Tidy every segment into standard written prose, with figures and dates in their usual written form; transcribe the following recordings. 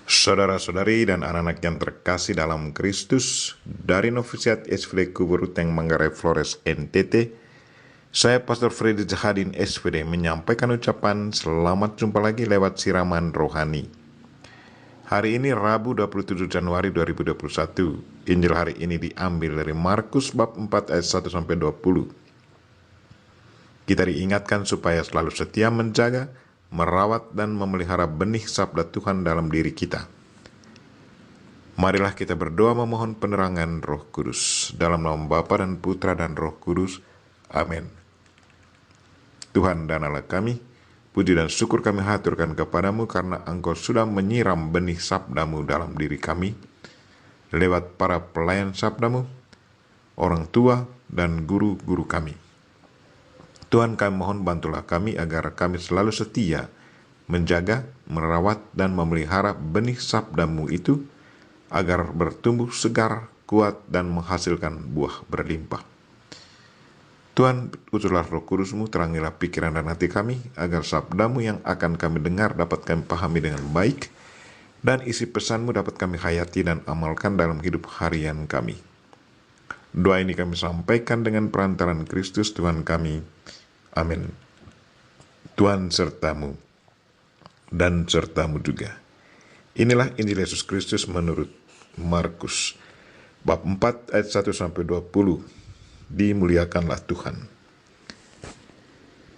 Saudara-saudari dan anak-anak yang terkasih dalam Kristus, dari Novisiat SVD Kuburuteng Manggarai Flores NTT, saya Pastor Freddy Jahadin SVD menyampaikan ucapan selamat jumpa lagi lewat siraman rohani. Hari ini Rabu 27 Januari 2021, Injil hari ini diambil dari Markus bab 4 ayat 1-20. Kita diingatkan supaya selalu setia menjaga, merawat dan memelihara benih sabda Tuhan dalam diri kita. Marilah kita berdoa memohon penerangan Roh Kudus. Dalam nama Bapa dan Putra dan Roh Kudus. Amin. Tuhan dan Allah kami, puji dan syukur kami haturkan kepadamu karena Engkau sudah menyiram benih sabdamu dalam diri kami, lewat para pelayan sabdamu, orang tua dan guru-guru kami. Tuhan, kami mohon bantulah kami agar kami selalu setia menjaga, merawat, dan memelihara benih sabdamu itu agar bertumbuh segar, kuat, dan menghasilkan buah berlimpah. Tuhan, uturlah Roh Kudus-Mu, terangilah pikiran dan hati kami agar sabdamu yang akan kami dengar dapat kami pahami dengan baik dan isi pesan-Mu dapat kami hayati dan amalkan dalam hidup harian kami. Doa ini kami sampaikan dengan perantaran Kristus Tuhan kami. Amin. Tuhan sertamu dan sertamu juga. Inilah Injil Yesus Kristus menurut Markus bab 4 ayat 1-20. Dimuliakanlah Tuhan.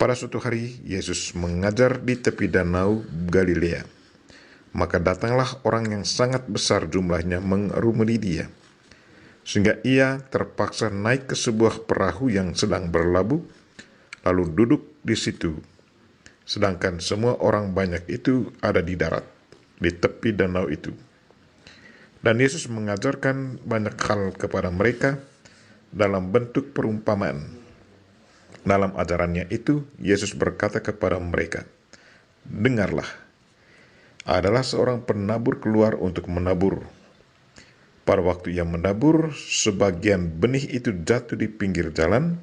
Pada suatu hari Yesus mengajar di tepi danau Galilea. Maka datanglah orang yang sangat besar jumlahnya mengerumuni dia, sehingga ia terpaksa naik ke sebuah perahu yang sedang berlabuh, lalu duduk di situ, sedangkan semua orang banyak itu ada di darat, di tepi danau itu. Dan Yesus mengajarkan banyak hal kepada mereka dalam bentuk perumpamaan. Dalam ajarannya itu, Yesus berkata kepada mereka, "Dengarlah, adalah seorang penabur keluar untuk menabur. Pada waktu ia menabur, sebagian benih itu jatuh di pinggir jalan,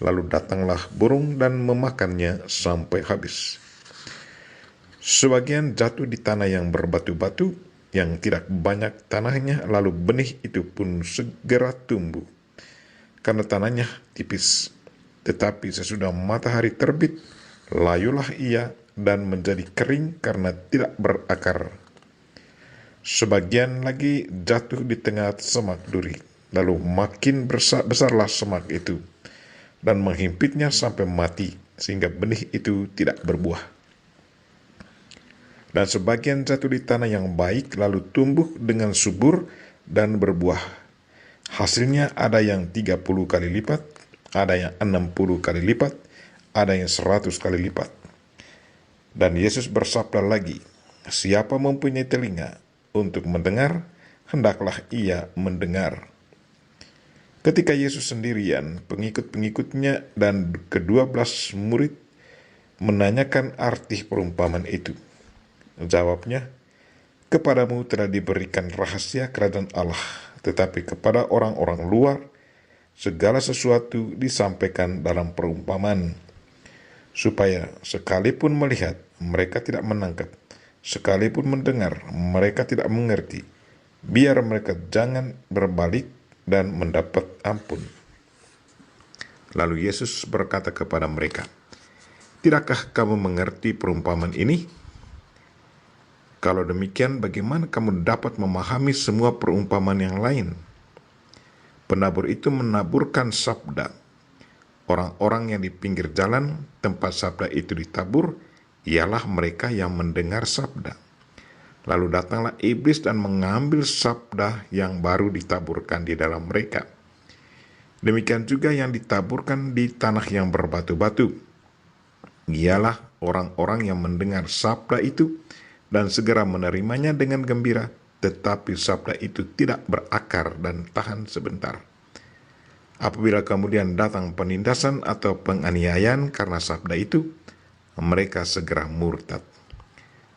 lalu datanglah burung dan memakannya sampai habis. Sebagian jatuh di tanah yang berbatu-batu, yang tidak banyak tanahnya, lalu benih itu pun segera tumbuh, karena tanahnya tipis. Tetapi sesudah matahari terbit, layulah ia dan menjadi kering karena tidak berakar. Sebagian lagi jatuh di tengah semak duri, lalu makin besarlah semak itu, dan menghimpitnya sampai mati, sehingga benih itu tidak berbuah. Dan sebagian jatuh di tanah yang baik, lalu tumbuh dengan subur dan berbuah. Hasilnya ada yang 30 kali lipat, ada yang 60 kali lipat, ada yang 100 kali lipat. Dan Yesus bersabda lagi, siapa mempunyai telinga untuk mendengar, hendaklah ia mendengar." Ketika Yesus sendirian, pengikut-pengikutnya dan ke-12 murid menanyakan arti perumpamaan itu. Jawabnya, "Kepadamu telah diberikan rahasia kerajaan Allah, tetapi kepada orang-orang luar, segala sesuatu disampaikan dalam perumpamaan, supaya sekalipun melihat, mereka tidak menangkap, sekalipun mendengar, mereka tidak mengerti, biar mereka jangan berbalik dan mendapat ampun." Lalu Yesus berkata kepada mereka, "Tidakkah kamu mengerti perumpamaan ini? Kalau demikian, bagaimana kamu dapat memahami semua perumpamaan yang lain? Penabur itu menaburkan sabda. Orang-orang yang di pinggir jalan, tempat sabda itu ditabur, ialah mereka yang mendengar sabda. Lalu datanglah iblis dan mengambil sabda yang baru ditaburkan di dalam mereka. Demikian juga yang ditaburkan di tanah yang berbatu-batu. Ialah orang-orang yang mendengar sabda itu dan segera menerimanya dengan gembira, tetapi sabda itu tidak berakar dan tahan sebentar. Apabila kemudian datang penindasan atau penganiayaan karena sabda itu, mereka segera murtad.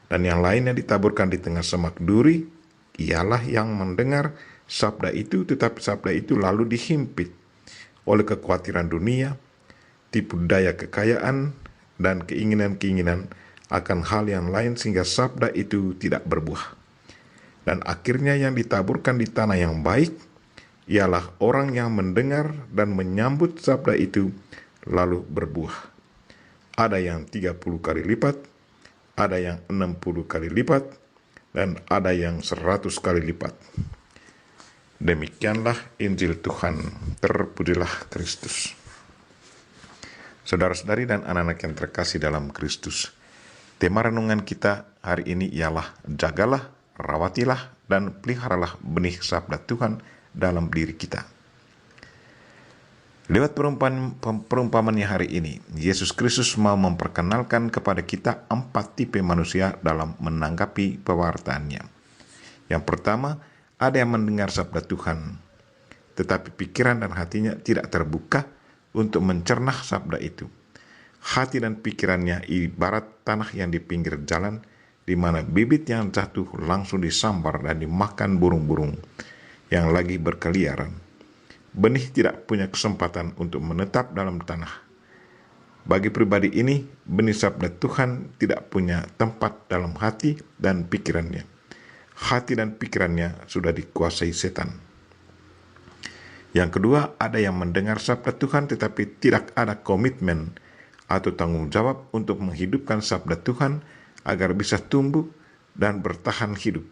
Dan yang lainnya ditaburkan di tengah semak duri, ialah yang mendengar sabda itu, tetapi sabda itu lalu dihimpit oleh kekhawatiran dunia, tipu daya kekayaan, dan keinginan-keinginan akan hal yang lain sehingga sabda itu tidak berbuah. Dan akhirnya yang ditaburkan di tanah yang baik ialah orang yang mendengar dan menyambut sabda itu lalu berbuah. Ada yang 30 kali lipat, ada yang 60 kali lipat, dan ada yang 100 kali lipat. Demikianlah Injil Tuhan. Terpujilah Kristus. Saudara-saudari dan anak-anak yang terkasih dalam Kristus, tema renungan kita hari ini ialah jagalah, rawatilah, dan peliharalah benih sabda Tuhan dalam diri kita. Lewat perumpamannya hari ini, Yesus Kristus mau memperkenalkan kepada kita 4 tipe manusia dalam menanggapi pewartaannya. Yang pertama, ada yang mendengar sabda Tuhan, tetapi pikiran dan hatinya tidak terbuka untuk mencerna sabda itu. Hati dan pikirannya ibarat tanah yang di pinggir jalan, di mana bibit yang jatuh langsung disambar dan dimakan burung-burung yang lagi berkeliaran. Benih tidak punya kesempatan untuk menetap dalam tanah. Bagi pribadi ini, benih sabda Tuhan tidak punya tempat dalam hati dan pikirannya. Hati dan pikirannya sudah dikuasai setan. Yang kedua, ada yang mendengar sabda Tuhan tetapi tidak ada komitmen atau tanggung jawab untuk menghidupkan sabda Tuhan agar bisa tumbuh dan bertahan hidup.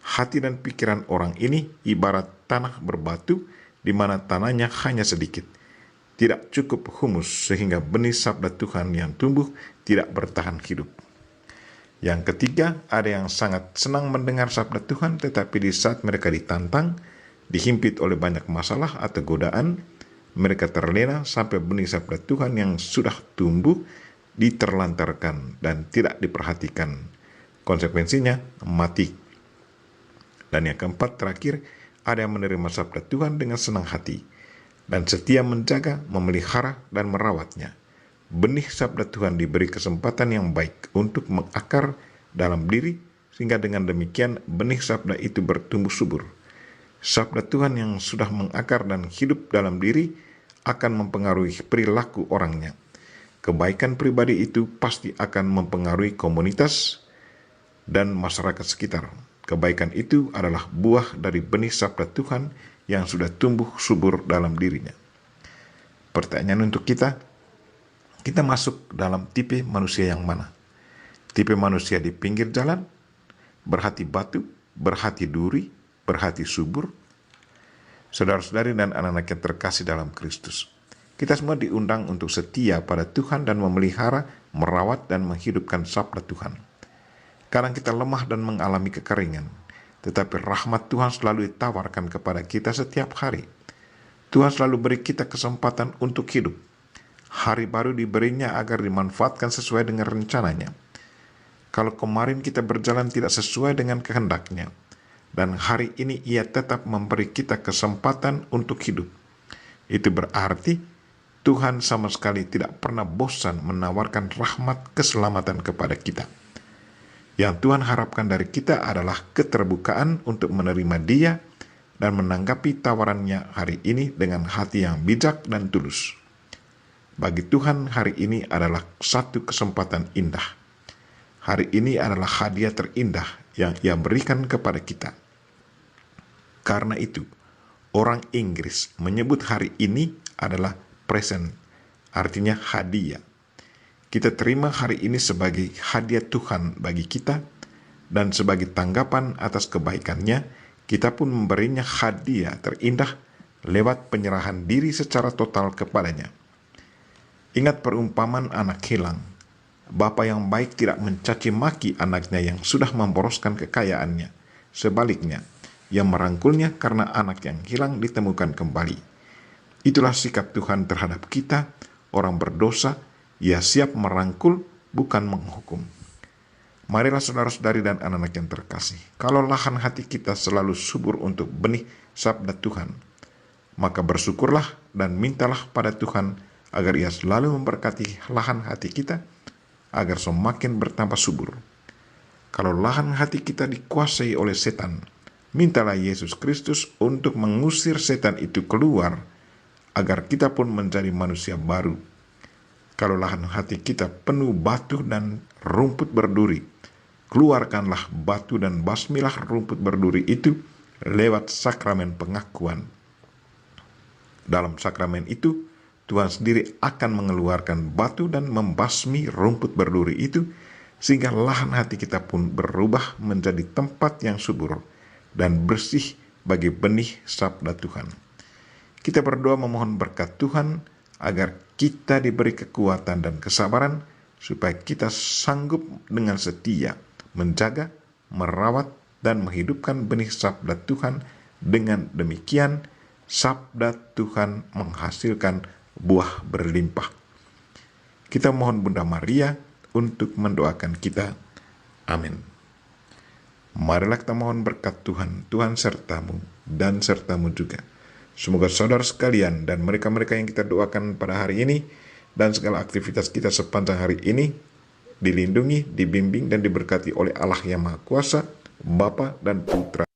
Hati dan pikiran orang ini ibarat tanah berbatu di mana tanahnya hanya sedikit. Tidak cukup humus sehingga benih sabda Tuhan yang tumbuh tidak bertahan hidup. Yang ketiga, ada yang sangat senang mendengar sabda Tuhan tetapi di saat mereka ditantang, dihimpit oleh banyak masalah atau godaan, mereka terlena sampai benih sabda Tuhan yang sudah tumbuh diterlantarkan dan tidak diperhatikan. Konsekuensinya mati. Dan yang keempat terakhir, ada yang menerima sabda Tuhan dengan senang hati dan setia menjaga, memelihara, dan merawatnya. Benih sabda Tuhan diberi kesempatan yang baik untuk mengakar dalam diri, sehingga dengan demikian benih sabda itu bertumbuh subur. Sabda Tuhan yang sudah mengakar dan hidup dalam diri akan mempengaruhi perilaku orangnya. Kebaikan pribadi itu pasti akan mempengaruhi komunitas dan masyarakat sekitar. Kebaikan itu adalah buah dari benih sabda Tuhan yang sudah tumbuh subur dalam dirinya. Pertanyaan untuk kita masuk dalam tipe manusia yang mana? Tipe manusia di pinggir jalan, berhati batu, berhati duri, berhati subur. Saudara-saudari dan anak-anak yang terkasih dalam Kristus, kita semua diundang untuk setia pada Tuhan dan memelihara, merawat, dan menghidupkan sabda Tuhan. Kadang kita lemah dan mengalami kekeringan, tetapi rahmat Tuhan selalu ditawarkan kepada kita setiap hari. Tuhan selalu beri kita kesempatan untuk hidup. Hari baru diberinya agar dimanfaatkan sesuai dengan rencananya. Kalau kemarin kita berjalan tidak sesuai dengan kehendaknya, dan hari ini ia tetap memberi kita kesempatan untuk hidup, itu berarti Tuhan sama sekali tidak pernah bosan menawarkan rahmat keselamatan kepada kita. Yang Tuhan harapkan dari kita adalah keterbukaan untuk menerima Dia dan menanggapi tawarannya hari ini dengan hati yang bijak dan tulus. Bagi Tuhan hari ini adalah satu kesempatan indah. Hari ini adalah hadiah terindah yang Ia berikan kepada kita. Karena itu, orang Inggris menyebut hari ini adalah present, artinya hadiah. Kita terima hari ini sebagai hadiah Tuhan bagi kita, dan sebagai tanggapan atas kebaikannya, kita pun memberinya hadiah terindah lewat penyerahan diri secara total kepadanya. Ingat perumpamaan anak hilang. Bapa yang baik tidak mencaci maki anaknya yang sudah memboroskan kekayaannya. Sebaliknya, ia merangkulnya karena anak yang hilang ditemukan kembali. Itulah sikap Tuhan terhadap kita, orang berdosa. Ia siap merangkul, bukan menghukum. Marilah saudara-saudari dan anak-anak yang terkasih, kalau lahan hati kita selalu subur untuk benih sabda Tuhan, maka bersyukurlah dan mintalah pada Tuhan agar Ia selalu memberkati lahan hati kita, agar semakin bertambah subur. Kalau lahan hati kita dikuasai oleh setan, mintalah Yesus Kristus untuk mengusir setan itu keluar, agar kita pun menjadi manusia baru. Kalau lahan hati kita penuh batu dan rumput berduri, keluarkanlah batu dan basmilah rumput berduri itu lewat sakramen pengakuan. Dalam sakramen itu, Tuhan sendiri akan mengeluarkan batu dan membasmi rumput berduri itu, sehingga lahan hati kita pun berubah menjadi tempat yang subur dan bersih bagi benih sabda Tuhan. Kita berdoa memohon berkat Tuhan agar kita diberi kekuatan dan kesabaran supaya kita sanggup dengan setia menjaga, merawat, dan menghidupkan benih sabda Tuhan. Dengan demikian, sabda Tuhan menghasilkan buah berlimpah. Kita mohon Bunda Maria untuk mendoakan kita. Amin. Marilah kita mohon berkat Tuhan. Tuhan sertamu dan sertamu juga. Semoga saudara sekalian dan mereka-mereka yang kita doakan pada hari ini dan segala aktivitas kita sepanjang hari ini dilindungi, dibimbing, dan diberkati oleh Allah yang Maha Kuasa, Bapa dan Putra